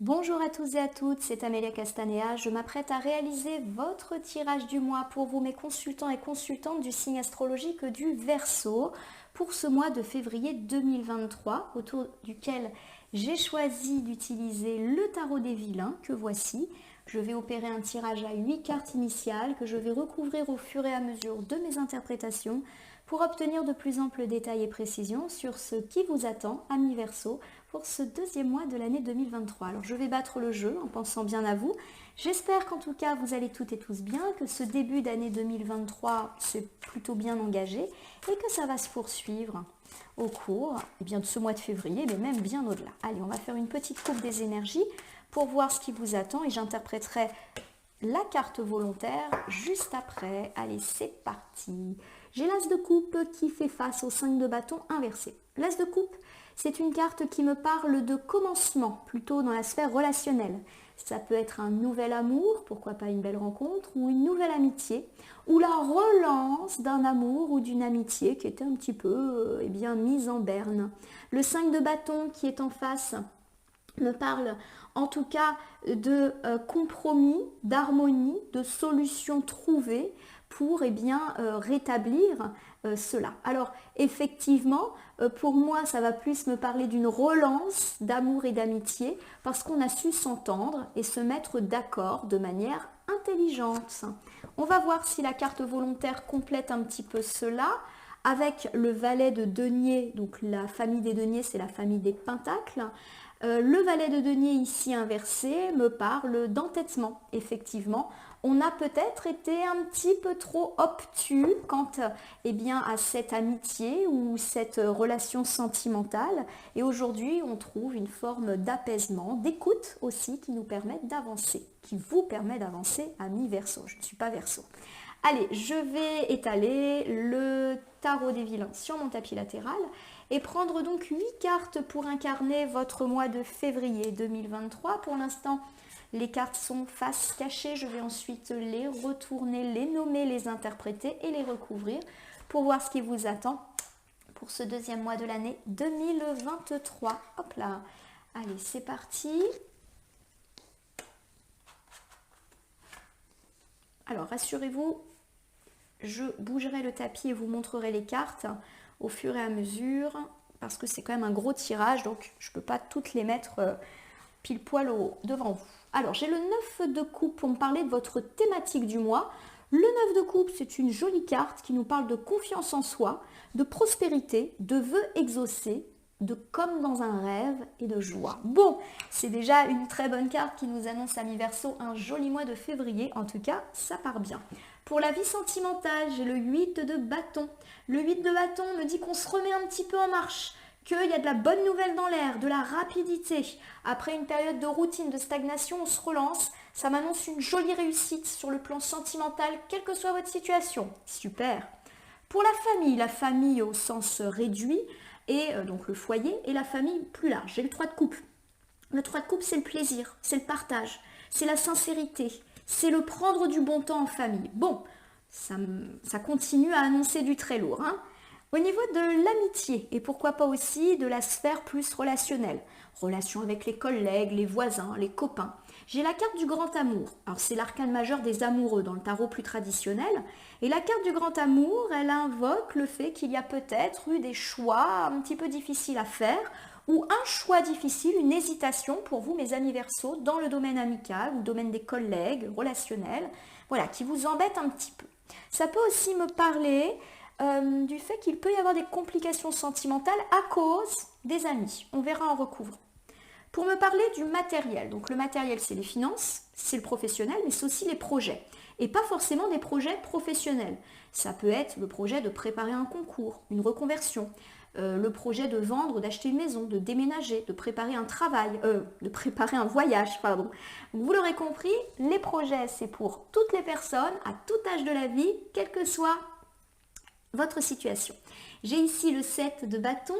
Bonjour à tous et à toutes, c'est Amélia Castanea. Je m'apprête à réaliser votre tirage du mois pour vous, mes consultants et consultantes du signe astrologique du Verseau, pour ce mois de février 2023, autour duquel j'ai choisi d'utiliser le tarot des vilains que voici. Je vais opérer un tirage à 8 cartes initiales que je vais recouvrir au fur et à mesure de mes interprétations pour obtenir de plus amples détails et précisions sur ce qui vous attend, amis Verseau, pour ce deuxième mois de l'année 2023. Alors je vais battre le jeu en pensant bien à vous. J'espère qu'en tout cas vous allez toutes et tous bien, que ce début d'année 2023 s'est plutôt bien engagé et que ça va se poursuivre au cours de ce mois de février, mais même bien au-delà. Allez, on va faire une petite coupe des énergies pour voir ce qui vous attend et j'interpréterai la carte volontaire juste après. Allez, c'est parti. J'ai l'as de coupe qui fait face au 5 de bâton inversé. L'as de coupe, c'est une carte qui me parle de commencement, plutôt dans la sphère relationnelle. Ça peut être un nouvel amour, pourquoi pas une belle rencontre, ou une nouvelle amitié, ou la relance d'un amour ou d'une amitié qui était un petit peu mise en berne. Le 5 de bâton qui est en face me parle en tout cas de compromis, d'harmonie, de solutions trouvées pour rétablir cela. Alors effectivement, pour moi, ça va plus me parler d'une relance d'amour et d'amitié parce qu'on a su s'entendre et se mettre d'accord de manière intelligente. On va voir si la carte volontaire complète un petit peu cela avec le valet de denier. Donc la famille des deniers, c'est la famille des pentacles. Le valet de denier ici inversé me parle d'entêtement. Effectivement, on a peut-être été un petit peu trop obtus quant à cette amitié ou cette relation sentimentale. Et aujourd'hui, on trouve une forme d'apaisement, d'écoute aussi qui nous permet d'avancer, qui vous permet d'avancer, amis Verseau. Je ne suis pas Verseau. Allez, je vais étaler le tarot des vilains sur mon tapis latéral et prendre donc 8 cartes pour incarner votre mois de février 2023. Pour l'instant, les cartes sont face cachée. Je vais ensuite les retourner, les nommer, les interpréter et les recouvrir pour voir ce qui vous attend pour ce deuxième mois de l'année 2023. Hop là. Allez, c'est parti. Alors, rassurez-vous, je bougerai le tapis et vous montrerai les cartes au fur et à mesure parce que c'est quand même un gros tirage, donc je ne peux pas toutes les mettre pile poil devant vous. Alors, j'ai le 9 de coupe pour me parler de votre thématique du mois. Le 9 de coupe, c'est une jolie carte qui nous parle de confiance en soi, de prospérité, de vœux exaucés, de comme dans un rêve et de joie. Bon, c'est déjà une très bonne carte qui nous annonce, amis Verseau, un joli mois de février. En tout cas, ça part bien. Pour la vie sentimentale, j'ai le 8 de bâton. Le 8 de bâton me dit qu'on se remet un petit peu en marche, qu'il y a de la bonne nouvelle dans l'air, de la rapidité. Après une période de routine, de stagnation, on se relance. Ça m'annonce une jolie réussite sur le plan sentimental, quelle que soit votre situation. Super. Pour la famille au sens réduit, et donc le foyer, et la famille plus large. J'ai le 3 de coupe. Le 3 de coupe, c'est le plaisir, c'est le partage, c'est la sincérité, c'est le prendre du bon temps en famille. Bon, ça continue à annoncer du très lourd. Au niveau de l'amitié, et pourquoi pas aussi de la sphère plus relationnelle, relation avec les collègues, les voisins, les copains, j'ai la carte du grand amour. Alors c'est l'arcane majeur des amoureux dans le tarot plus traditionnel. Et la carte du grand amour, elle invoque le fait qu'il y a peut-être eu des choix un petit peu difficiles à faire ou un choix difficile, une hésitation pour vous, mes amis Verseau, dans le domaine amical ou le domaine des collègues, relationnels, voilà, qui vous embête un petit peu. Ça peut aussi me parler du fait qu'il peut y avoir des complications sentimentales à cause des amis. On verra en recouvrant. Pour me parler du matériel, donc le matériel c'est les finances, c'est le professionnel, mais c'est aussi les projets. Et pas forcément des projets professionnels. Ça peut être le projet de préparer un concours, une reconversion, le projet de vendre, d'acheter une maison, de déménager, de préparer un travail, de préparer un voyage, pardon. Donc, vous l'aurez compris, les projets c'est pour toutes les personnes, à tout âge de la vie, quelle que soit votre situation. J'ai ici le 7 de bâton.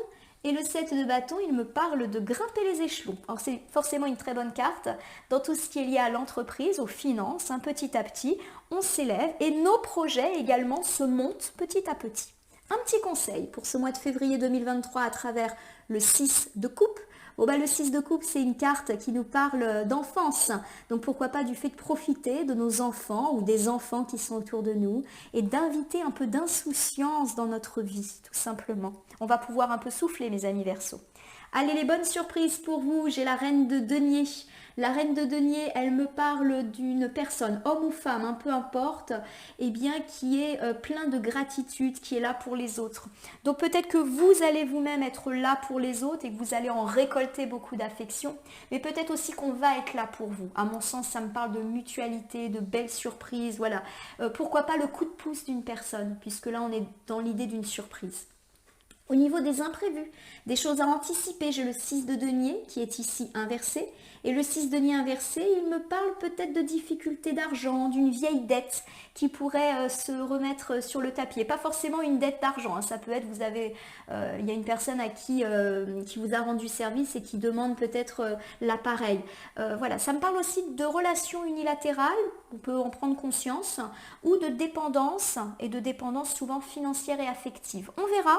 Et le 7 de bâton, il me parle de grimper les échelons. Alors c'est forcément une très bonne carte dans tout ce qui est lié à l'entreprise, aux finances. Petit à petit, on s'élève et nos projets également se montent petit à petit. Un petit conseil pour ce mois de février 2023 à travers le 6 de coupe. Bon, bah, le 6 de coupe, c'est une carte qui nous parle d'enfance. Donc pourquoi pas du fait de profiter de nos enfants ou des enfants qui sont autour de nous et d'inviter un peu d'insouciance dans notre vie, tout simplement. On va pouvoir un peu souffler, mes amis Verseaux. Allez, les bonnes surprises pour vous, j'ai la reine de denier. La reine de denier, elle me parle d'une personne, homme ou femme, hein, peu importe, eh bien, qui est plein de gratitude, qui est là pour les autres. Donc peut-être que vous allez vous-même être là pour les autres et que vous allez en récolter beaucoup d'affection, mais peut-être aussi qu'on va être là pour vous. À mon sens, ça me parle de mutualité, de belles surprises, voilà. Pourquoi pas le coup de pouce d'une personne, puisque là, on est dans l'idée d'une surprise. Au niveau des imprévus, des choses à anticiper, j'ai le 6 de denier qui est ici inversé. Et le 6 de denier inversé, il me parle peut-être de difficultés d'argent, d'une vieille dette qui pourrait se remettre sur le tapis. Et pas forcément une dette d'argent, hein. Ça peut être, il y a une personne à qui vous a rendu service et qui demande peut-être l'appareil. Voilà, ça me parle aussi de relations unilatérales, on peut en prendre conscience, ou de dépendance, et de dépendance souvent financière et affective. On verra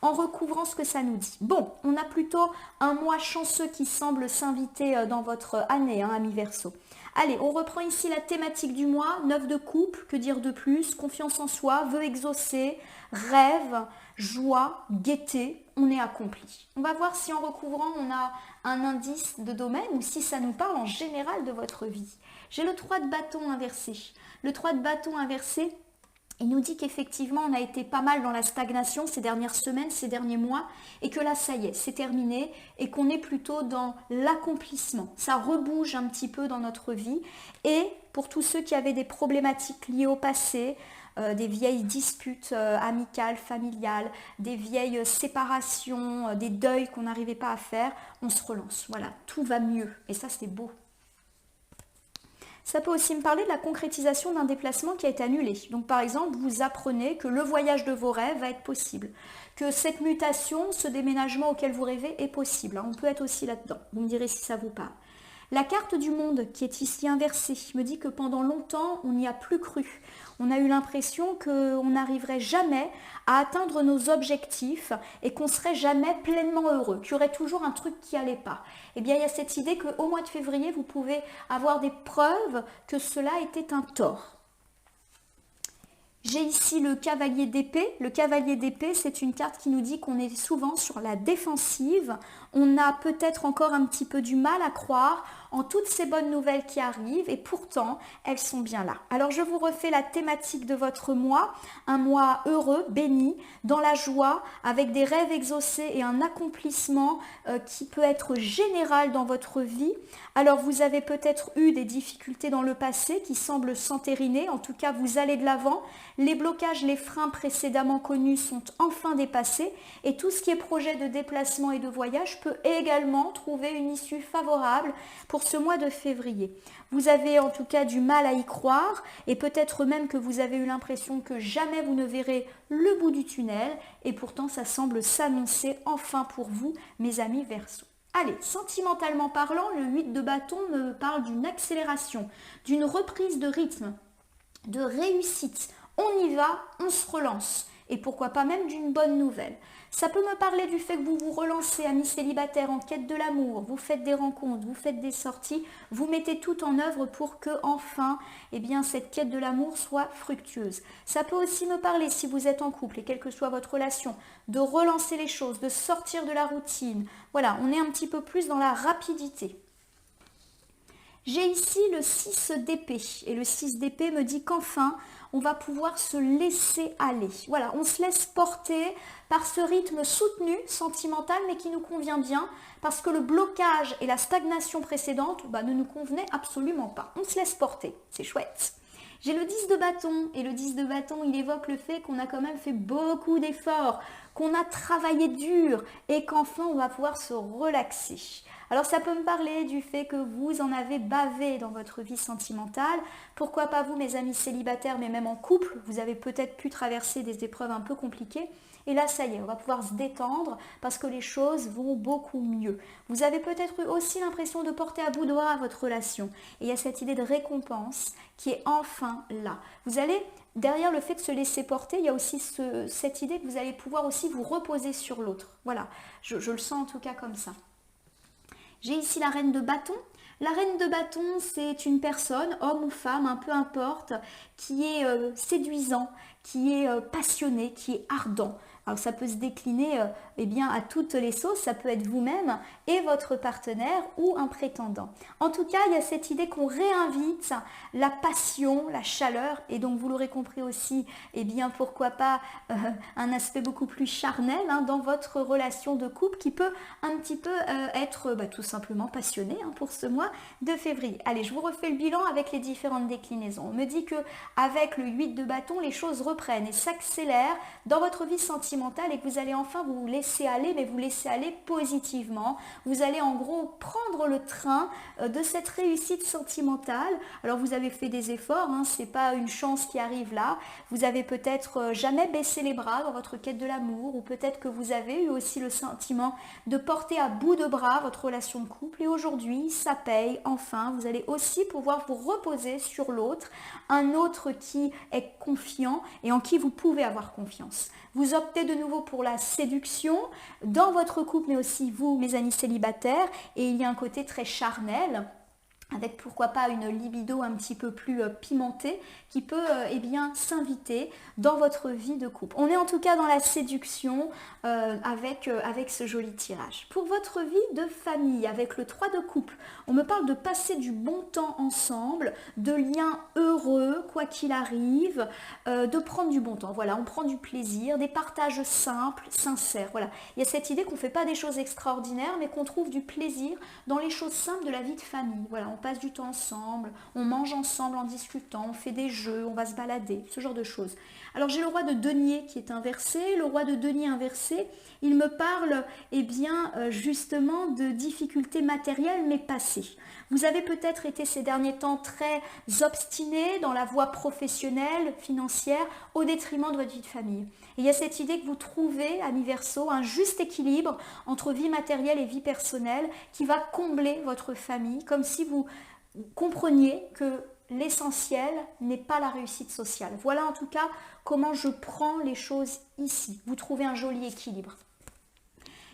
en recouvrant ce que ça nous dit. Bon, on a plutôt un mois chanceux qui semble s'inviter dans votre année, hein, amis Verseau. Allez, on reprend ici la thématique du mois, 9 de coupe, que dire de plus, confiance en soi, vœux exaucés, rêve, joie, gaieté, on est accompli. On va voir si en recouvrant on a un indice de domaine ou si ça nous parle en général de votre vie. J'ai le 3 de bâton inversé. Le 3 de bâton inversé, il nous dit qu'effectivement, on a été pas mal dans la stagnation ces dernières semaines, ces derniers mois, et que là, ça y est, c'est terminé, et qu'on est plutôt dans l'accomplissement. Ça rebouge un petit peu dans notre vie. Et pour tous ceux qui avaient des problématiques liées au passé, des vieilles disputes amicales, familiales, des vieilles séparations, des deuils qu'on n'arrivait pas à faire, on se relance. Voilà, tout va mieux. Et ça, c'est beau. Ça peut aussi me parler de la concrétisation d'un déplacement qui a été annulé. Donc par exemple, vous apprenez que le voyage de vos rêves va être possible, que cette mutation, ce déménagement auquel vous rêvez est possible. On peut être aussi là-dedans. Vous me direz si ça vous parle. La carte du monde qui est ici inversée me dit que pendant longtemps, on n'y a plus cru. On a eu l'impression qu'on n'arriverait jamais à atteindre nos objectifs et qu'on serait jamais pleinement heureux, qu'il y aurait toujours un truc qui n'allait pas. Eh bien, il y a cette idée qu'au mois de février, vous pouvez avoir des preuves que cela était un tort. J'ai ici le cavalier d'épée. Le cavalier d'épée, c'est une carte qui nous dit qu'on est souvent sur la défensive. On a peut-être encore un petit peu du mal à croire en toutes ces bonnes nouvelles qui arrivent et pourtant, elles sont bien là. Alors, je vous refais la thématique de votre mois. Un mois heureux, béni, dans la joie, avec des rêves exaucés et un accomplissement qui peut être général dans votre vie. Alors, vous avez peut-être eu des difficultés dans le passé qui semblent s'entériner. En tout cas, vous allez de l'avant. Les blocages, les freins précédemment connus sont enfin dépassés et tout ce qui est projet de déplacement et de voyage peut également trouver une issue favorable pour ce mois de février. Vous avez en tout cas du mal à y croire et peut-être même que vous avez eu l'impression que jamais vous ne verrez le bout du tunnel et pourtant ça semble s'annoncer enfin pour vous, mes amis Verseaux. Allez, sentimentalement parlant, le 8 de bâton me parle d'une accélération, d'une reprise de rythme, de réussite. On y va, on se relance. Et pourquoi pas même d'une bonne nouvelle. Ça peut me parler du fait que vous vous relancez, amis célibataires, en quête de l'amour, vous faites des rencontres, vous faites des sorties, vous mettez tout en œuvre pour que enfin, eh bien, cette quête de l'amour soit fructueuse. Ça peut aussi me parler, si vous êtes en couple et quelle que soit votre relation, de relancer les choses, de sortir de la routine. Voilà, on est un petit peu plus dans la rapidité. J'ai ici le 6 d'épée et le 6 d'épée me dit qu'enfin, on va pouvoir se laisser aller. Voilà, on se laisse porter par ce rythme soutenu, sentimental, mais qui nous convient bien parce que le blocage et la stagnation précédente ne nous convenaient absolument pas. On se laisse porter, c'est chouette. J'ai le 10 de bâton et le 10 de bâton, il évoque le fait qu'on a quand même fait beaucoup d'efforts, qu'on a travaillé dur et qu'enfin on va pouvoir se relaxer. Alors ça peut me parler du fait que vous en avez bavé dans votre vie sentimentale. Pourquoi pas vous, mes amis célibataires, mais même en couple, vous avez peut-être pu traverser des épreuves un peu compliquées. Et là, ça y est, on va pouvoir se détendre parce que les choses vont beaucoup mieux. Vous avez peut-être eu aussi l'impression de porter à bout de bras votre relation. Et il y a cette idée de récompense qui est enfin là. Vous allez, derrière le fait de se laisser porter, il y a aussi cette idée que vous allez pouvoir aussi vous reposer sur l'autre. Voilà, je le sens en tout cas comme ça. J'ai ici la reine de bâton. La reine de bâton, c'est une personne, homme ou femme, peu importe, qui est séduisant, qui est passionné, qui est ardent. Alors ça peut se décliner eh bien, à toutes les sauces, ça peut être vous-même et votre partenaire ou un prétendant. En tout cas, il y a cette idée qu'on réinvite la passion, la chaleur et donc vous l'aurez compris aussi, eh bien pourquoi pas un aspect beaucoup plus charnel dans votre relation de couple qui peut un petit peu être tout simplement passionné pour ce mois de février. Allez, je vous refais le bilan avec les différentes déclinaisons. On me dit que avec le 8 de bâton, les choses reprennent et s'accélèrent dans votre vie sentimentale et que vous allez enfin vous laisser aller, mais vous laisser aller positivement. Vous allez en gros prendre le train de cette réussite sentimentale. Alors vous avez fait des efforts, c'est pas une chance qui arrive là. Vous avez peut-être jamais baissé les bras dans votre quête de l'amour, ou peut-être que vous avez eu aussi le sentiment de porter à bout de bras votre relation de couple et aujourd'hui ça paye, enfin vous allez aussi pouvoir vous reposer sur l'autre, un autre qui est confiant et en qui vous pouvez avoir confiance. Vous optez de nouveau pour la séduction dans votre couple, mais aussi vous, mes amis célibataires, et il y a un côté très charnel, avec pourquoi pas une libido un petit peu plus pimentée qui peut eh bien s'inviter dans votre vie de couple. On est en tout cas dans la séduction avec ce joli tirage. Pour votre vie de famille, avec le 3 de couple, on me parle de passer du bon temps ensemble, de liens heureux, quoi qu'il arrive, de prendre du bon temps. Voilà, on prend du plaisir, des partages simples, sincères. Voilà, il y a cette idée qu'on ne fait pas des choses extraordinaires, mais qu'on trouve du plaisir dans les choses simples de la vie de famille. Voilà, on passe du temps ensemble, on mange ensemble en discutant, on fait des jeux, on va se balader, ce genre de choses. Alors j'ai le roi de denier qui est inversé. Le roi de denier inversé, il me parle justement de difficultés matérielles mais passées. Vous avez peut-être été ces derniers temps très obstiné dans la voie professionnelle, financière, au détriment de votre vie de famille. Et il y a cette idée que vous trouvez, amis Verseau, un juste équilibre entre vie matérielle et vie personnelle qui va combler votre famille, comme si vous compreniez que l'essentiel n'est pas la réussite sociale. Voilà en tout cas comment je prends les choses ici. Vous trouvez un joli équilibre.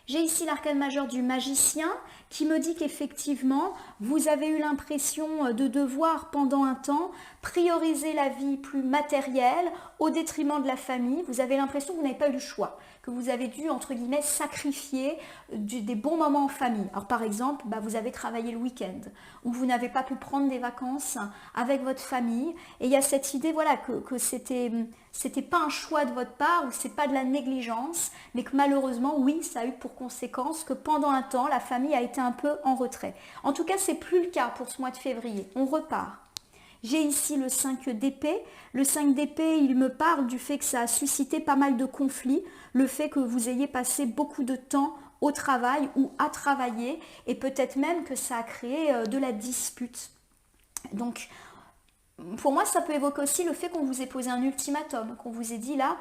J'ai ici l'arcane majeur du magicien qui me dit qu'effectivement, vous avez eu l'impression de devoir pendant un temps prioriser la vie plus matérielle au détriment de la famille. Vous avez l'impression que vous n'avez pas eu le choix, que vous avez dû, entre guillemets, sacrifier des bons moments en famille. Alors par exemple, vous avez travaillé le week-end ou vous n'avez pas pu prendre des vacances avec votre famille. Et il y a cette idée que c'était pas un choix de votre part ou c'est pas de la négligence, mais que malheureusement, oui, ça a eu pour conséquence que pendant un temps, la famille a été un peu en retrait. En tout cas, c'est plus le cas pour ce mois de février. On repart. J'ai ici le 5 d'épée. Le 5 d'épée, il me parle du fait que ça a suscité pas mal de conflits, le fait que vous ayez passé beaucoup de temps au travail ou à travailler et peut-être même que ça a créé de la dispute. Donc, pour moi, ça peut évoquer aussi le fait qu'on vous ait posé un ultimatum, qu'on vous ait dit là,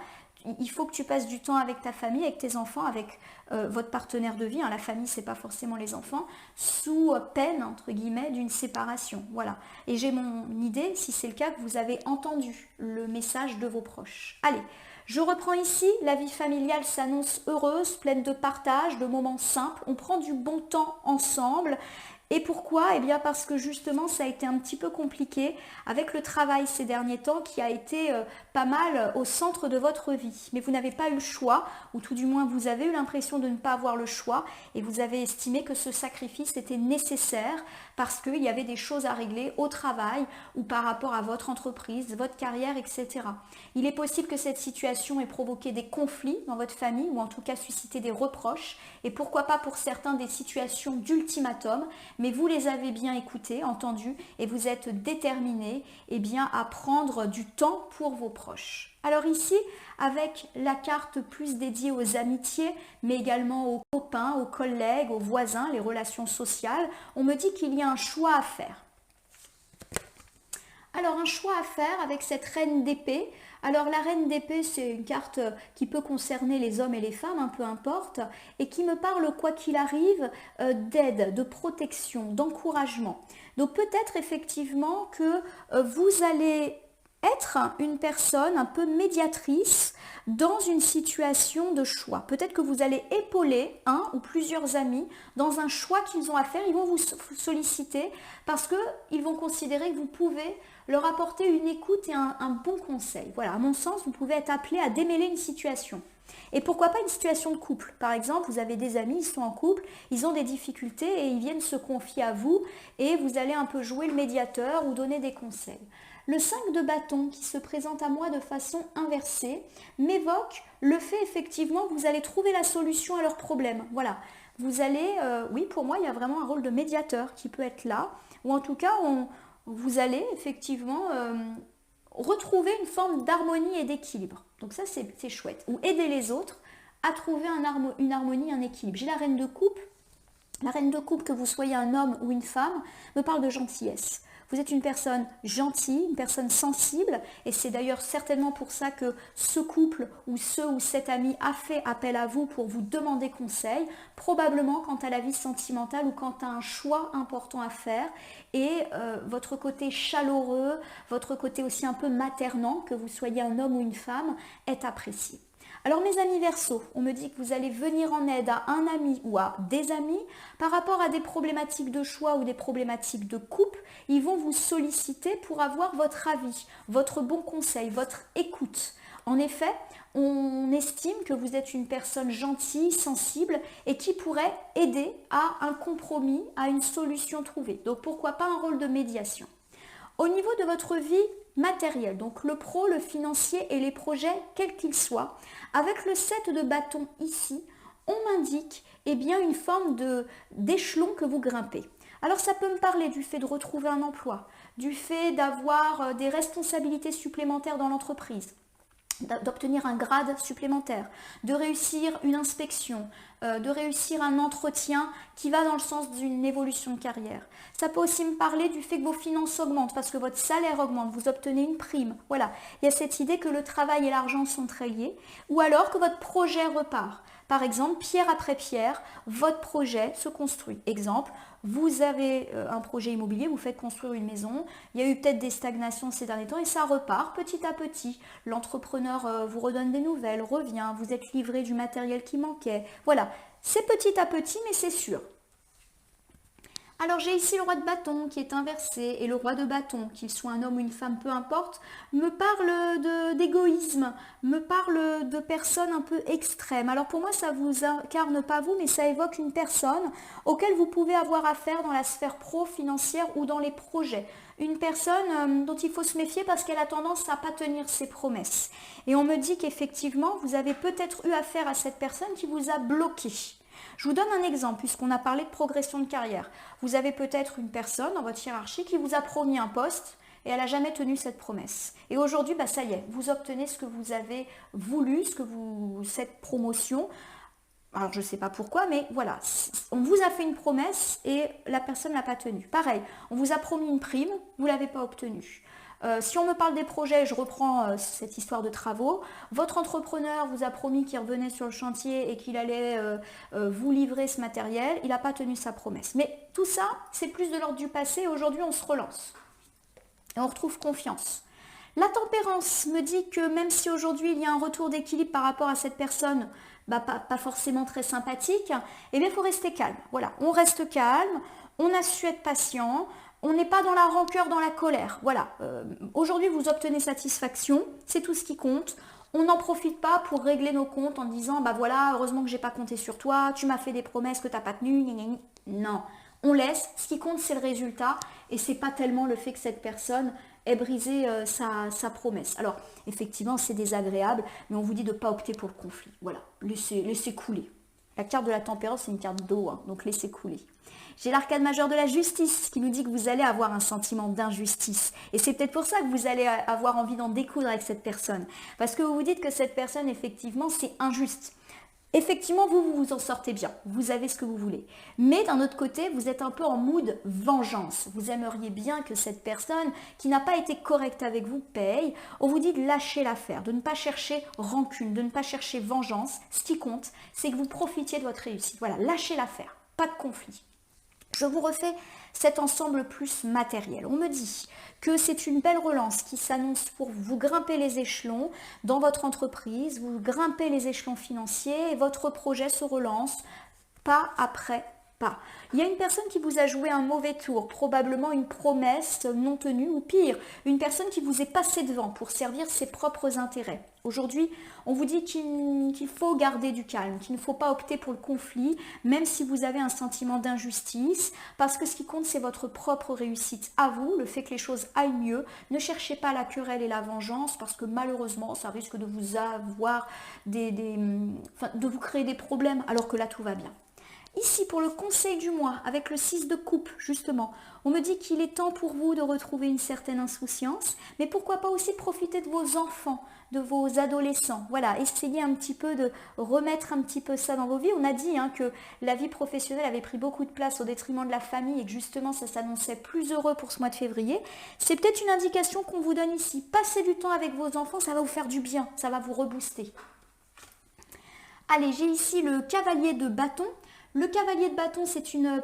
il faut que tu passes du temps avec ta famille, avec tes enfants, avec votre partenaire de vie, la famille c'est pas forcément les enfants, sous peine entre guillemets d'une séparation. Voilà. Et j'ai mon idée, si c'est le cas, que vous avez entendu le message de vos proches. Allez, je reprends ici, la vie familiale s'annonce heureuse, pleine de partage, de moments simples, on prend du bon temps ensemble. Et pourquoi? Eh bien parce que justement ça a été un petit peu compliqué avec le travail ces derniers temps qui a été pas mal au centre de votre vie. Mais vous n'avez pas eu le choix, ou tout du moins vous avez eu l'impression de ne pas avoir le choix et vous avez estimé que ce sacrifice était nécessaire parce qu'il y avait des choses à régler au travail ou par rapport à votre entreprise, votre carrière, etc. Il est possible que cette situation ait provoqué des conflits dans votre famille ou en tout cas suscité des reproches et pourquoi pas pour certains des situations d'ultimatum. Mais vous les avez bien écoutés, entendus, et vous êtes déterminés à prendre du temps pour vos proches. Alors ici, avec la carte plus dédiée aux amitiés, mais également aux copains, aux collègues, aux voisins, les relations sociales, on me dit qu'il y a un choix à faire. Alors un choix à faire avec cette reine d'épée. Alors la reine d'épée, c'est une carte qui peut concerner les hommes et les femmes, peu importe, et qui me parle, quoi qu'il arrive, d'aide, de protection, d'encouragement. Donc peut-être effectivement que vous allez être une personne un peu médiatrice dans une situation de choix. Peut-être que vous allez épauler un ou plusieurs amis dans un choix qu'ils ont à faire. Ils vont vous solliciter parce qu'ils vont considérer que vous pouvez leur apporter une écoute et un bon conseil. Voilà, à mon sens, vous pouvez être appelé à démêler une situation. Et pourquoi pas une situation de couple. Par exemple, vous avez des amis, ils sont en couple, ils ont des difficultés et ils viennent se confier à vous et vous allez un peu jouer le médiateur ou donner des conseils. Le 5 de bâton qui se présente à moi de façon inversée m'évoque le fait effectivement que vous allez trouver la solution à leurs problèmes. Voilà, vous allez, oui pour moi il y a vraiment un rôle de médiateur qui peut être là, ou en tout cas vous allez effectivement retrouver une forme d'harmonie et d'équilibre. Donc ça c'est chouette. Ou aider les autres à trouver une harmonie, un équilibre. J'ai la reine de coupe. La reine de coupe, que vous soyez un homme ou une femme, me parle de gentillesse. Vous êtes une personne gentille, une personne sensible, et c'est d'ailleurs certainement pour ça que ce couple ou ce ou cette ami a fait appel à vous pour vous demander conseil, probablement quant à la vie sentimentale ou quant à un choix important à faire, et votre côté chaleureux, votre côté aussi un peu maternant, que vous soyez un homme ou une femme, est apprécié. Alors mes amis Verseau, on me dit que vous allez venir en aide à un ami ou à des amis par rapport à des problématiques de choix ou des problématiques de couple. Ils vont vous solliciter pour avoir votre avis, votre bon conseil, votre écoute. En effet, on estime que vous êtes une personne gentille, sensible et qui pourrait aider à un compromis, à une solution trouvée. Donc pourquoi pas un rôle de médiation. Au niveau de votre vie matérielle, donc le pro, le financier et les projets, quels qu'ils soient, avec le 7 de bâton ici, on m'indique bien une forme d'échelon que vous grimpez. Alors ça peut me parler du fait de retrouver un emploi, du fait d'avoir des responsabilités supplémentaires dans l'entreprise, d'obtenir un grade supplémentaire, de réussir une inspection, de réussir un entretien qui va dans le sens d'une évolution de carrière. Ça peut aussi me parler du fait que vos finances augmentent parce que votre salaire augmente, vous obtenez une prime. Voilà, il y a cette idée que le travail et l'argent sont très liés, ou alors que votre projet repart. Par exemple, pierre après pierre, votre projet se construit. Exemple, vous avez un projet immobilier, vous faites construire une maison, il y a eu peut-être des stagnations ces derniers temps et ça repart petit à petit. L'entrepreneur vous redonne des nouvelles, revient, vous êtes livré du matériel qui manquait. Voilà, c'est petit à petit mais c'est sûr. Alors j'ai ici le roi de bâton qui est inversé et le roi de bâton, qu'il soit un homme ou une femme, peu importe, me parle d'égoïsme, me parle de personnes un peu extrêmes. Alors pour moi ça vous incarne pas vous, mais ça évoque une personne auquel vous pouvez avoir affaire dans la sphère pro-financière ou dans les projets. Une personne dont il faut se méfier parce qu'elle a tendance à ne pas tenir ses promesses. Et on me dit qu'effectivement vous avez peut-être eu affaire à cette personne qui vous a bloqué. Je vous donne un exemple puisqu'on a parlé de progression de carrière. Vous avez peut-être une personne dans votre hiérarchie qui vous a promis un poste et elle n'a jamais tenu cette promesse. Et aujourd'hui, ça y est, vous obtenez ce que vous avez voulu, cette promotion. Alors je ne sais pas pourquoi, mais voilà, on vous a fait une promesse et la personne ne l'a pas tenue. Pareil, on vous a promis une prime, vous ne l'avez pas obtenue. Si on me parle des projets, je reprends cette histoire de travaux. Votre entrepreneur vous a promis qu'il revenait sur le chantier et qu'il allait vous livrer ce matériel. Il n'a pas tenu sa promesse. Mais tout ça, c'est plus de l'ordre du passé. Aujourd'hui, on se relance. Et on retrouve confiance. La tempérance me dit que même si aujourd'hui, il y a un retour d'équilibre par rapport à cette personne, pas forcément très sympathique, eh bien, il faut rester calme. Voilà, on reste calme, on a su être patient. On n'est pas dans la rancœur, dans la colère. Voilà, aujourd'hui vous obtenez satisfaction, c'est tout ce qui compte. On n'en profite pas pour régler nos comptes en disant voilà, heureusement que j'ai pas compté sur toi, tu m'as fait des promesses que tu n'as pas tenues. Non, on laisse, ce qui compte c'est le résultat et c'est pas tellement le fait que cette personne ait brisé sa promesse. Alors effectivement c'est désagréable, mais on vous dit de ne pas opter pour le conflit. Voilà, laissez couler. La carte de la tempérance c'est une carte d'eau, donc laissez couler. J'ai l'arcane majeur de la justice qui nous dit que vous allez avoir un sentiment d'injustice. Et c'est peut-être pour ça que vous allez avoir envie d'en découdre avec cette personne. Parce que vous vous dites que cette personne, effectivement, c'est injuste. Effectivement, vous vous en sortez bien. Vous avez ce que vous voulez. Mais d'un autre côté, vous êtes un peu en mood vengeance. Vous aimeriez bien que cette personne qui n'a pas été correcte avec vous paye. On vous dit de lâcher l'affaire, de ne pas chercher rancune, de ne pas chercher vengeance. Ce qui compte, c'est que vous profitiez de votre réussite. Voilà, lâchez l'affaire. Pas de conflit. Je vous refais cet ensemble plus matériel. On me dit que c'est une belle relance qui s'annonce pour vous. Vous grimpez les échelons dans votre entreprise, vous grimpez les échelons financiers et votre projet se relance pas après pas. Il y a une personne qui vous a joué un mauvais tour, probablement une promesse non tenue ou pire, une personne qui vous est passée devant pour servir ses propres intérêts. Aujourd'hui, on vous dit qu'il faut garder du calme, qu'il ne faut pas opter pour le conflit, même si vous avez un sentiment d'injustice, parce que ce qui compte, c'est votre propre réussite à vous, le fait que les choses aillent mieux. Ne cherchez pas la querelle et la vengeance, parce que malheureusement, ça risque de vous avoir de vous créer des problèmes, alors que là, tout va bien. Ici, pour le conseil du mois, avec le 6 de coupe, justement, on me dit qu'il est temps pour vous de retrouver une certaine insouciance, mais pourquoi pas aussi profiter de vos enfants, de vos adolescents. Voilà, essayez un petit peu de remettre un petit peu ça dans vos vies. On a dit que la vie professionnelle avait pris beaucoup de place au détriment de la famille et que justement, ça s'annonçait plus heureux pour ce mois de février. C'est peut-être une indication qu'on vous donne ici. Passez du temps avec vos enfants, ça va vous faire du bien, ça va vous rebooster. Allez, j'ai ici le cavalier de bâton. Le cavalier de bâton, c'est une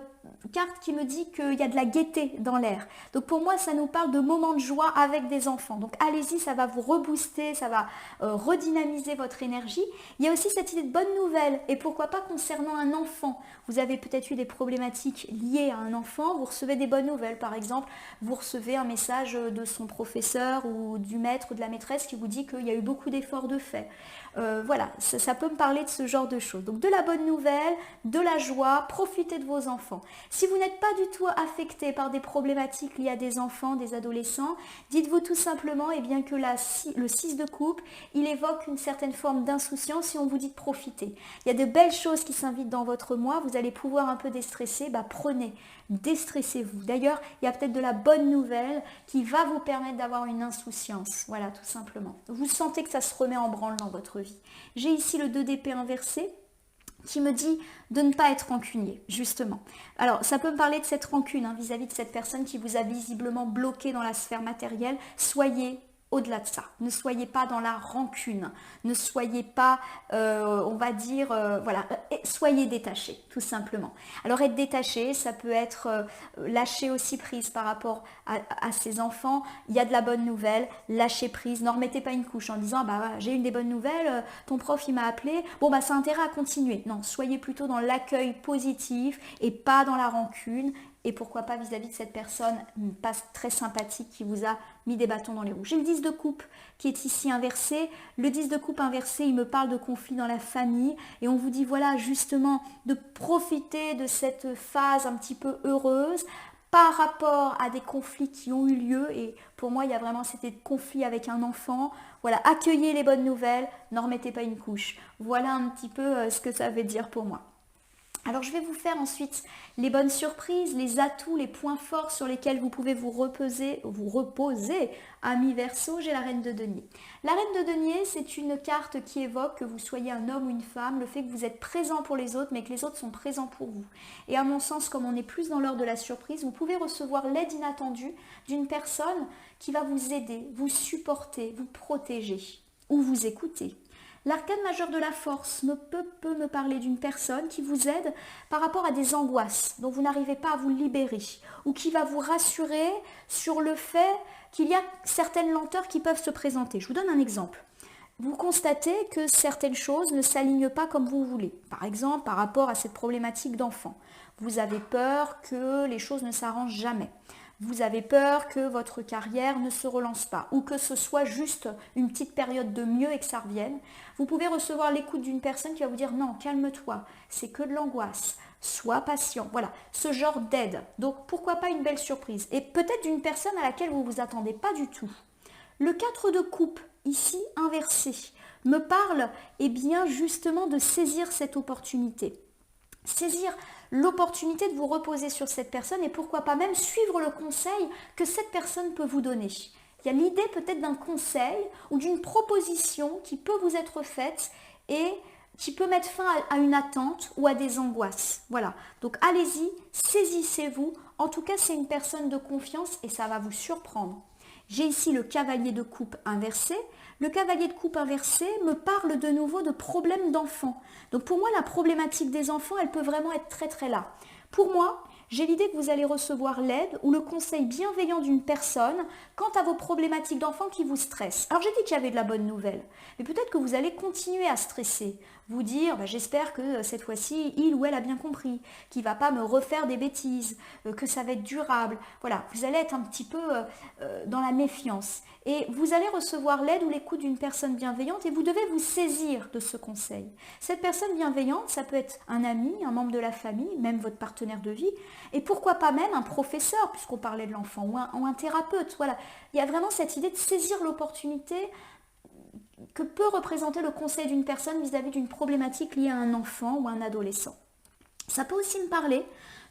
carte qui me dit qu'il y a de la gaieté dans l'air. Donc pour moi, ça nous parle de moments de joie avec des enfants. Donc allez-y, ça va vous rebooster, ça va redynamiser votre énergie. Il y a aussi cette idée de bonne nouvelle. Et pourquoi pas concernant un enfant. Vous avez peut-être eu des problématiques liées à un enfant. Vous recevez des bonnes nouvelles. Par exemple, vous recevez un message de son professeur ou du maître ou de la maîtresse qui vous dit qu'il y a eu beaucoup d'efforts de fait. Voilà, ça peut me parler de ce genre de choses. Donc de la bonne nouvelle, de la joie, profitez de vos enfants. Si vous n'êtes pas du tout affecté par des problématiques liées à des enfants, des adolescents, dites-vous tout simplement bien, que le 6 de coupe, il évoque une certaine forme d'insouciance et on vous dit de profiter. Il y a de belles choses qui s'invitent dans votre mois, vous allez pouvoir un peu déstresser, prenez, déstressez-vous. D'ailleurs, il y a peut-être de la bonne nouvelle qui va vous permettre d'avoir une insouciance. Voilà, tout simplement. Vous sentez que ça se remet en branle dans votre vie. J'ai ici le 2 d'épée inversé qui me dit de ne pas être rancunier, justement. Alors, ça peut me parler de cette rancune vis-à-vis de cette personne qui vous a visiblement bloqué dans la sphère matérielle. Soyez au-delà de ça. Ne soyez pas dans la rancune. Ne soyez pas, on va dire, soyez détaché, tout simplement. Alors, être détaché, ça peut être lâcher aussi prise par rapport à ses enfants. Il y a de la bonne nouvelle, lâcher prise. Ne remettez pas une couche en disant, j'ai une des bonnes nouvelles, ton prof, il m'a appelé, c'est intérêt à continuer. Non, soyez plutôt dans l'accueil positif et pas dans la rancune. Et pourquoi pas vis-à-vis de cette personne pas très sympathique qui vous a mis des bâtons dans les roues. J'ai le 10 de coupe qui est ici inversé. Le 10 de coupe inversé, il me parle de conflit dans la famille. Et on vous dit, voilà, justement, de profiter de cette phase un petit peu heureuse par rapport à des conflits qui ont eu lieu. Et pour moi, il y a vraiment cet conflit avec un enfant. Voilà, accueillez les bonnes nouvelles, n'en remettez pas une couche. Voilà un petit peu ce que ça veut dire pour moi. Alors je vais vous faire ensuite les bonnes surprises, les atouts, les points forts sur lesquels vous pouvez vous reposer, amis Verseau. J'ai la reine de denier. La reine de denier, c'est une carte qui évoque que vous soyez un homme ou une femme, le fait que vous êtes présent pour les autres, mais que les autres sont présents pour vous. Et à mon sens, comme on est plus dans l'ordre de la surprise, vous pouvez recevoir l'aide inattendue d'une personne qui va vous aider, vous supporter, vous protéger ou vous écouter. L'arcane majeur de la force peut me parler d'une personne qui vous aide par rapport à des angoisses dont vous n'arrivez pas à vous libérer ou qui va vous rassurer sur le fait qu'il y a certaines lenteurs qui peuvent se présenter. Je vous donne un exemple. Vous constatez que certaines choses ne s'alignent pas comme vous voulez. Par exemple, par rapport à cette problématique d'enfant. Vous avez peur que les choses ne s'arrangent jamais. Vous avez peur que votre carrière ne se relance pas ou que ce soit juste une petite période de mieux et que ça revienne. Vous pouvez recevoir l'écoute d'une personne qui va vous dire non, calme-toi, c'est que de l'angoisse, sois patient. Voilà, ce genre d'aide. Donc pourquoi pas une belle surprise et peut-être d'une personne à laquelle vous ne vous attendez pas du tout. Le 4 de coupe, ici inversé, me parle justement de saisir cette opportunité. Saisir l'opportunité de vous reposer sur cette personne et pourquoi pas même suivre le conseil que cette personne peut vous donner. Il y a l'idée peut-être d'un conseil ou d'une proposition qui peut vous être faite et qui peut mettre fin à une attente ou à des angoisses. Voilà, donc allez-y, saisissez-vous. En tout cas, c'est une personne de confiance et ça va vous surprendre. J'ai ici le cavalier de coupe inversé. Le cavalier de coupe inversé me parle de nouveau de problèmes d'enfants. Donc pour moi, la problématique des enfants, elle peut vraiment être très très là. Pour moi, j'ai l'idée que vous allez recevoir l'aide ou le conseil bienveillant d'une personne quant à vos problématiques d'enfant qui vous stressent. Alors j'ai dit qu'il y avait de la bonne nouvelle, mais peut-être que vous allez continuer à stresser, vous dire j'espère que cette fois-ci il ou elle a bien compris, qu'il ne va pas me refaire des bêtises, que ça va être durable. Voilà, vous allez être un petit peu dans la méfiance et vous allez recevoir l'aide ou l'écoute d'une personne bienveillante et vous devez vous saisir de ce conseil. Cette personne bienveillante, ça peut être un ami, un membre de la famille, même votre partenaire de vie et pourquoi pas même un professeur puisqu'on parlait de l'enfant ou un thérapeute. Voilà, il y a vraiment cette idée de saisir l'opportunité que peut représenter le conseil d'une personne vis-à-vis d'une problématique liée à un enfant ou un adolescent. Ça peut aussi me parler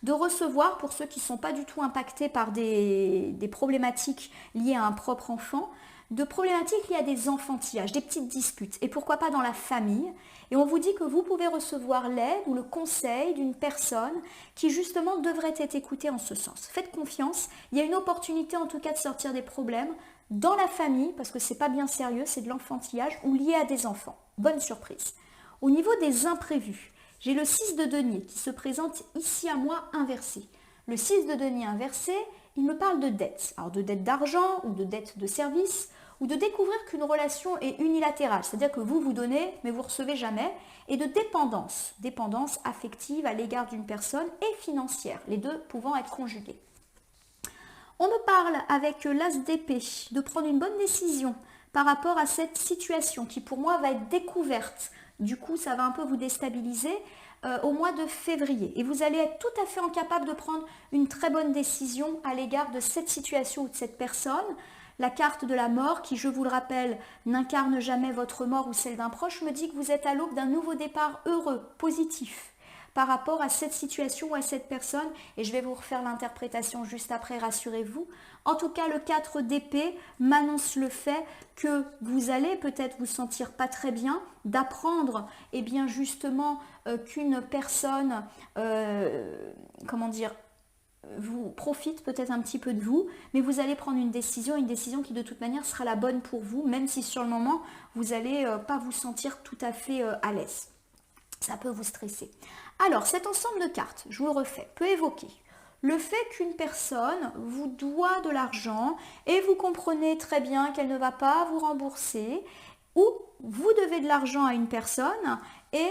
de recevoir, pour ceux qui ne sont pas du tout impactés par des problématiques liées à un propre enfant, de problématiques liées à des enfantillages, des petites disputes, et pourquoi pas dans la famille. Et on vous dit que vous pouvez recevoir l'aide ou le conseil d'une personne qui justement devrait être écoutée en ce sens. Faites confiance, il y a une opportunité en tout cas de sortir des problèmes dans la famille, parce que c'est pas bien sérieux, c'est de l'enfantillage ou lié à des enfants. Bonne surprise. Au niveau des imprévus, j'ai le 6 de denier qui se présente ici à moi inversé. Le 6 de denier inversé, il me parle de dette. Alors de dette d'argent ou de dette de service ou de découvrir qu'une relation est unilatérale, c'est-à-dire que vous donnez mais vous recevez jamais, et de dépendance, dépendance affective à l'égard d'une personne et financière, les deux pouvant être conjugués. On me parle avec l'as d'épée de prendre une bonne décision par rapport à cette situation qui pour moi va être découverte. Du coup, ça va un peu vous déstabiliser au mois de février. Et vous allez être tout à fait incapable de prendre une très bonne décision à l'égard de cette situation ou de cette personne. La carte de la mort, qui, je vous le rappelle, n'incarne jamais votre mort ou celle d'un proche, me dit que vous êtes à l'aube d'un nouveau départ heureux, positif, par rapport à cette situation ou à cette personne. Et je vais vous refaire l'interprétation juste après, rassurez-vous. En tout cas, le 4 d'épée m'annonce le fait que vous allez peut-être vous sentir pas très bien, d'apprendre bien justement qu'une personne, vous profite peut-être un petit peu de vous, mais vous allez prendre une décision qui de toute manière sera la bonne pour vous, même si sur le moment, vous n'allez pas vous sentir tout à fait à l'aise. Ça peut vous stresser. Alors, cet ensemble de cartes, je vous le refais, peut évoquer le fait qu'une personne vous doit de l'argent et vous comprenez très bien qu'elle ne va pas vous rembourser, ou vous devez de l'argent à une personne et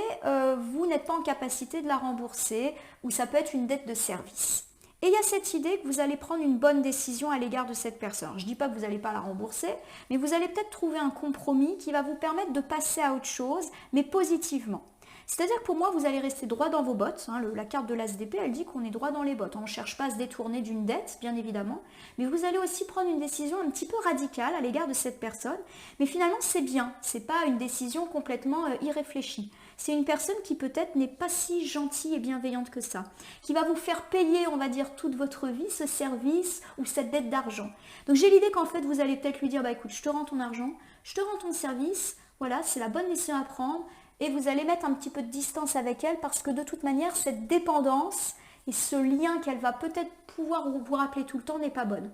vous n'êtes pas en capacité de la rembourser, ou ça peut être une dette de service. Et il y a cette idée que vous allez prendre une bonne décision à l'égard de cette personne. Je ne dis pas que vous n'allez pas la rembourser, mais vous allez peut-être trouver un compromis qui va vous permettre de passer à autre chose, mais positivement. C'est-à-dire que pour moi, vous allez rester droit dans vos bottes. La carte de l'as d'épée, elle dit qu'on est droit dans les bottes. On ne cherche pas à se détourner d'une dette, bien évidemment. Mais vous allez aussi prendre une décision un petit peu radicale à l'égard de cette personne. Mais finalement, c'est bien. Ce n'est pas une décision complètement irréfléchie. C'est une personne qui peut-être n'est pas si gentille et bienveillante que ça. Qui va vous faire payer, on va dire, toute votre vie, ce service ou cette dette d'argent. Donc j'ai l'idée qu'en fait, vous allez peut-être lui dire, écoute, je te rends ton argent, je te rends ton service. Voilà, c'est la bonne décision à prendre. Et vous allez mettre un petit peu de distance avec elle parce que de toute manière, cette dépendance et ce lien qu'elle va peut-être pouvoir vous rappeler tout le temps n'est pas bonne.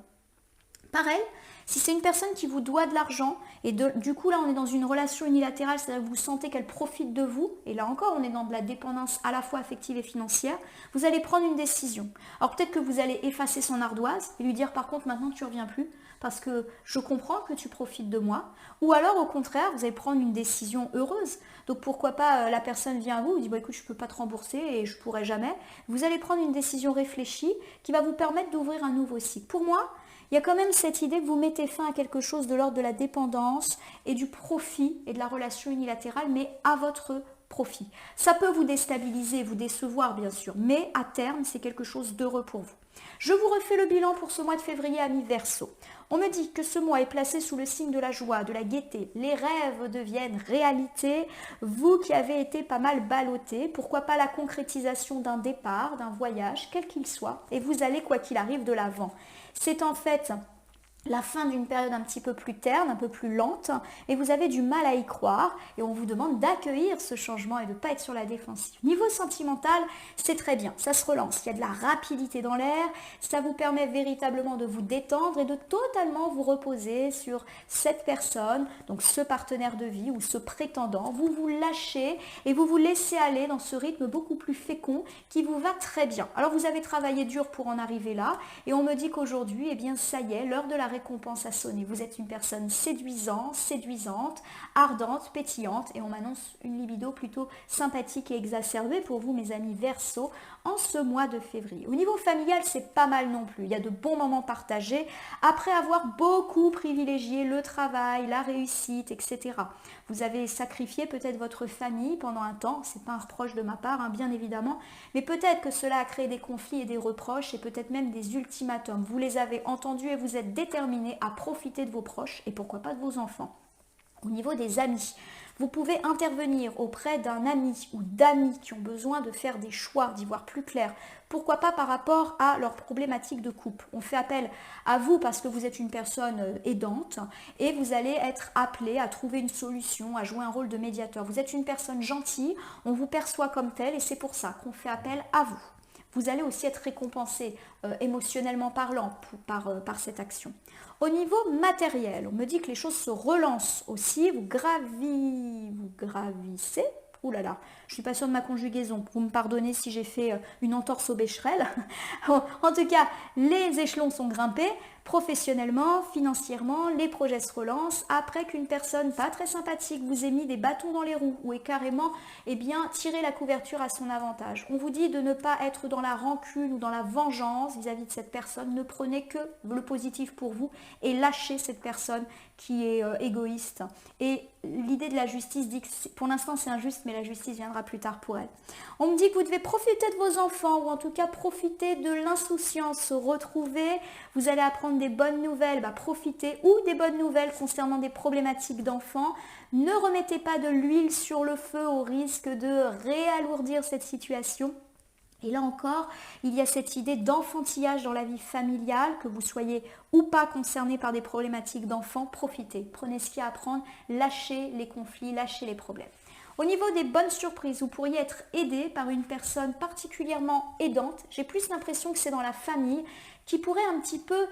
Pareil, si c'est une personne qui vous doit de l'argent et du coup là on est dans une relation unilatérale, c'est-à-dire que vous sentez qu'elle profite de vous, et là encore on est dans de la dépendance à la fois affective et financière, vous allez prendre une décision. Alors peut-être que vous allez effacer son ardoise et lui dire par contre maintenant tu ne reviens plus parce que je comprends que tu profites de moi, ou alors au contraire vous allez prendre une décision heureuse. Donc pourquoi pas la personne vient à vous, vous dit écoute je ne peux pas te rembourser et je ne pourrai jamais. Vous allez prendre une décision réfléchie qui va vous permettre d'ouvrir un nouveau cycle. Pour moi, il y a quand même cette idée que vous mettez fin à quelque chose de l'ordre de la dépendance et du profit et de la relation unilatérale, mais à votre profit. Ça peut vous déstabiliser, vous décevoir bien sûr, mais à terme, c'est quelque chose d'heureux pour vous. Je vous refais le bilan pour ce mois de février, amis Verseau. On me dit que ce mois est placé sous le signe de la joie, de la gaieté. Les rêves deviennent réalité. Vous qui avez été pas mal ballotté, pourquoi pas la concrétisation d'un départ, d'un voyage, quel qu'il soit, et vous allez quoi qu'il arrive de l'avant. C'est en fait la fin d'une période un petit peu plus terne, un peu plus lente, et vous avez du mal à y croire, et on vous demande d'accueillir ce changement et de ne pas être sur la défensive. Niveau sentimental, c'est très bien, ça se relance, il y a de la rapidité dans l'air, ça vous permet véritablement de vous détendre et de totalement vous reposer sur cette personne, donc ce partenaire de vie ou ce prétendant. Vous vous lâchez et vous vous laissez aller dans ce rythme beaucoup plus fécond qui vous va très bien. Alors vous avez travaillé dur pour en arriver là, et on me dit qu'aujourd'hui, eh bien ça y est, l'heure de la récompense a sonné. Vous êtes une personne séduisante, ardente, pétillante, et on m'annonce une libido plutôt sympathique et exacerbée pour vous, mes amis Verseau, en ce mois de février. Au niveau familial, c'est pas mal non plus. Il y a de bons moments partagés après avoir beaucoup privilégié le travail, la réussite, etc. Vous avez sacrifié peut-être votre famille pendant un temps, c'est pas un reproche de ma part, hein, bien évidemment, mais peut-être que cela a créé des conflits et des reproches et peut-être même des ultimatums. Vous les avez entendus et vous êtes déterminé à profiter de vos proches et pourquoi pas de vos enfants. Au niveau des amis, vous pouvez intervenir auprès d'un ami ou d'amis qui ont besoin de faire des choix, d'y voir plus clair. Pourquoi pas par rapport à leurs problématiques de couple. On fait appel à vous parce que vous êtes une personne aidante et vous allez être appelé à trouver une solution, à jouer un rôle de médiateur. Vous êtes une personne gentille, on vous perçoit comme telle et c'est pour ça qu'on fait appel à vous. Vous allez aussi être récompensé émotionnellement parlant par cette action. Au niveau matériel, on me dit que les choses se relancent aussi. Vous gravissez. Ouh là là, je suis pas sûre de ma conjugaison. Vous me pardonnez si j'ai fait une entorse au bécherel. En tout cas, les échelons sont grimpés. Professionnellement, financièrement, les projets se relancent après qu'une personne pas très sympathique vous ait mis des bâtons dans les roues ou ait carrément tiré la couverture à son avantage. On vous dit de ne pas être dans la rancune ou dans la vengeance vis-à-vis de cette personne. Ne prenez que le positif pour vous et lâchez cette personne qui est égoïste. Et l'idée de la justice dit que pour l'instant c'est injuste, mais la justice viendra plus tard pour elle. On me dit que vous devez profiter de vos enfants ou en tout cas profiter de l'insouciance, se retrouver. Vous allez apprendre des bonnes nouvelles, profitez ou des bonnes nouvelles concernant des problématiques d'enfants. Ne remettez pas de l'huile sur le feu au risque de réalourdir cette situation. Et là encore, il y a cette idée d'enfantillage dans la vie familiale, que vous soyez ou pas concerné par des problématiques d'enfants, profitez, prenez ce qu'il y a à prendre, lâchez les conflits, lâchez les problèmes. Au niveau des bonnes surprises, vous pourriez être aidé par une personne particulièrement aidante. J'ai plus l'impression que c'est dans la famille qui pourrait un petit peu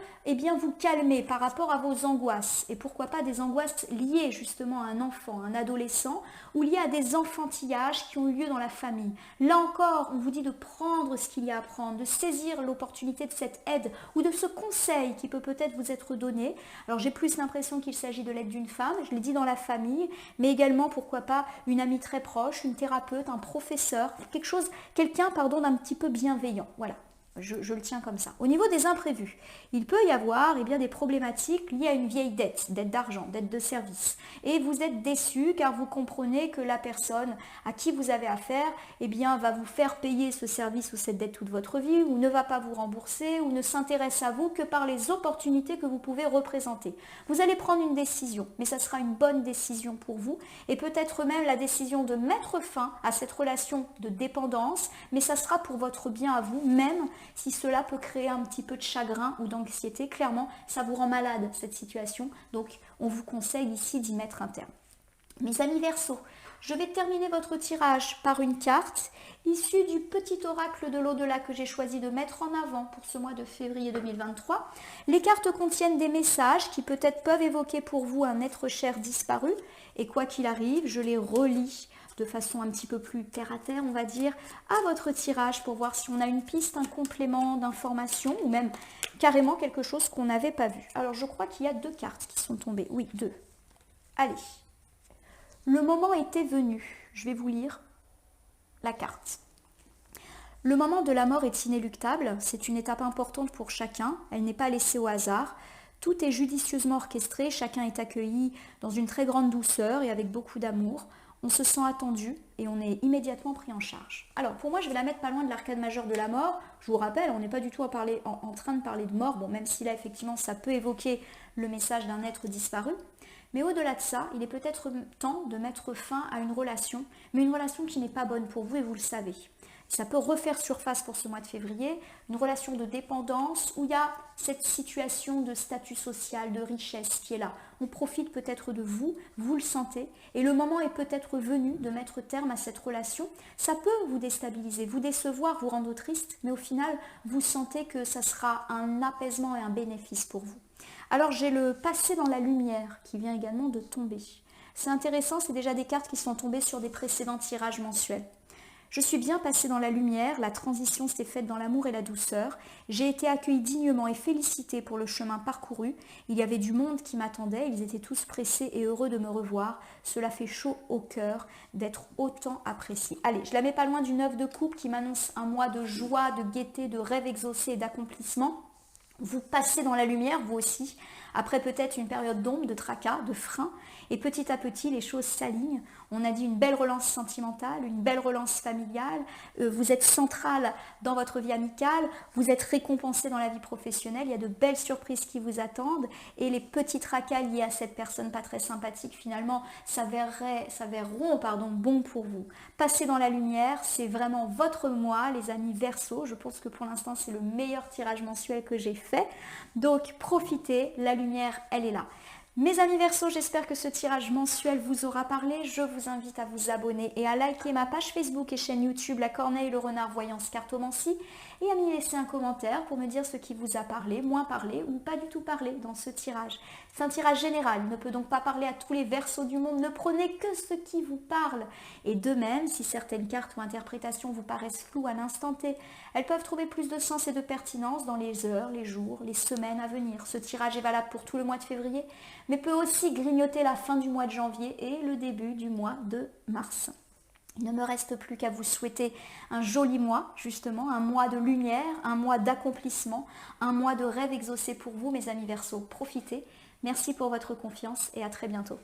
vous calmer par rapport à vos angoisses. Et pourquoi pas des angoisses liées justement à un enfant, un adolescent, ou liées à des enfantillages qui ont eu lieu dans la famille. Là encore, on vous dit de prendre ce qu'il y a à prendre, de saisir l'opportunité de cette aide ou de ce conseil qui peut peut-être vous être donné. Alors j'ai plus l'impression qu'il s'agit de l'aide d'une femme, je l'ai dit dans la famille, mais également pourquoi pas une amie très proche, une thérapeute, un professeur, quelqu'un d'un petit peu bienveillant. Voilà. Je le tiens comme ça. Au niveau des imprévus, il peut y avoir des problématiques liées à une vieille dette d'argent, dette de service. Et vous êtes déçu car vous comprenez que la personne à qui vous avez affaire va vous faire payer ce service ou cette dette toute votre vie, ou ne va pas vous rembourser, ou ne s'intéresse à vous que par les opportunités que vous pouvez représenter. Vous allez prendre une décision, mais ça sera une bonne décision pour vous, et peut-être même la décision de mettre fin à cette relation de dépendance, mais ça sera pour votre bien à vous, même si cela peut créer un petit peu de chagrin ou d'anxiété. Clairement, ça vous rend malade cette situation, donc on vous conseille ici d'y mettre un terme. Mes amis Verseau, je vais terminer votre tirage par une carte issue du petit oracle de l'au-delà que j'ai choisi de mettre en avant pour ce mois de février 2023. Les cartes contiennent des messages qui peut-être peuvent évoquer pour vous un être cher disparu, et quoi qu'il arrive, je les relis de façon un petit peu plus terre à terre, on va dire, à votre tirage pour voir si on a une piste, un complément d'information ou même carrément quelque chose qu'on n'avait pas vu. Alors je crois qu'il y a 2 cartes qui sont tombées. Oui, 2. Allez. Le moment était venu. Je vais vous lire la carte. Le moment de la mort est inéluctable. C'est une étape importante pour chacun. Elle n'est pas laissée au hasard. Tout est judicieusement orchestré. Chacun est accueilli dans une très grande douceur et avec beaucoup d'amour. On se sent attendu et on est immédiatement pris en charge. Alors pour moi, je vais la mettre pas loin de l'arcade majeur de la mort. Je vous rappelle, on n'est pas du tout en train de parler de mort, même si là effectivement ça peut évoquer le message d'un être disparu. Mais au-delà de ça, il est peut-être temps de mettre fin à une relation, mais une relation qui n'est pas bonne pour vous et vous le savez. Ça peut refaire surface pour ce mois de février, une relation de dépendance où il y a cette situation de statut social, de richesse qui est là. On profite peut-être de vous, vous le sentez, et le moment est peut-être venu de mettre terme à cette relation. Ça peut vous déstabiliser, vous décevoir, vous rendre triste, mais au final, vous sentez que ça sera un apaisement et un bénéfice pour vous. Alors j'ai le passé dans la lumière qui vient également de tomber. C'est intéressant, c'est déjà des cartes qui sont tombées sur des précédents tirages mensuels. Je suis bien passée dans la lumière, la transition s'est faite dans l'amour et la douceur. J'ai été accueillie dignement et félicitée pour le chemin parcouru. Il y avait du monde qui m'attendait, ils étaient tous pressés et heureux de me revoir. Cela fait chaud au cœur d'être autant appréciée. Allez, je la mets pas loin d'une œuvre de coupe qui m'annonce un mois de joie, de gaieté, de rêves exaucés et d'accomplissement. Vous passez dans la lumière, vous aussi, après peut-être une période d'ombre, de tracas, de frein, et petit à petit, les choses s'alignent. On a dit une belle relance sentimentale, une belle relance familiale, vous êtes centrale dans votre vie amicale, vous êtes récompensé dans la vie professionnelle, il y a de belles surprises qui vous attendent, et les petits tracas liés à cette personne pas très sympathique, finalement, s'avéreront bon pour vous. Passez dans la lumière, c'est vraiment votre mois, les amis Verseau. Je pense que pour l'instant, c'est le meilleur tirage mensuel que j'ai fait. Donc, profitez, la lumière, elle est là. Mes amis Verseau, j'espère que ce tirage mensuel vous aura parlé. Je vous invite à vous abonner et à liker ma page Facebook et chaîne YouTube La Corneille le Renard Voyance Cartomancie et à m'y laisser un commentaire pour me dire ce qui vous a parlé, moins parlé ou pas du tout parlé dans ce tirage. C'est un tirage général, il ne peut donc pas parler à tous les Verseaux du monde, ne prenez que ce qui vous parle. Et de même, si certaines cartes ou interprétations vous paraissent floues à l'instant T, elles peuvent trouver plus de sens et de pertinence dans les heures, les jours, les semaines à venir. Ce tirage est valable pour tout le mois de février, mais peut aussi grignoter la fin du mois de janvier et le début du mois de mars. Il ne me reste plus qu'à vous souhaiter un joli mois, justement, un mois de lumière, un mois d'accomplissement, un mois de rêves exaucés pour vous, mes amis Verseaux. Profitez. Merci pour votre confiance et à très bientôt.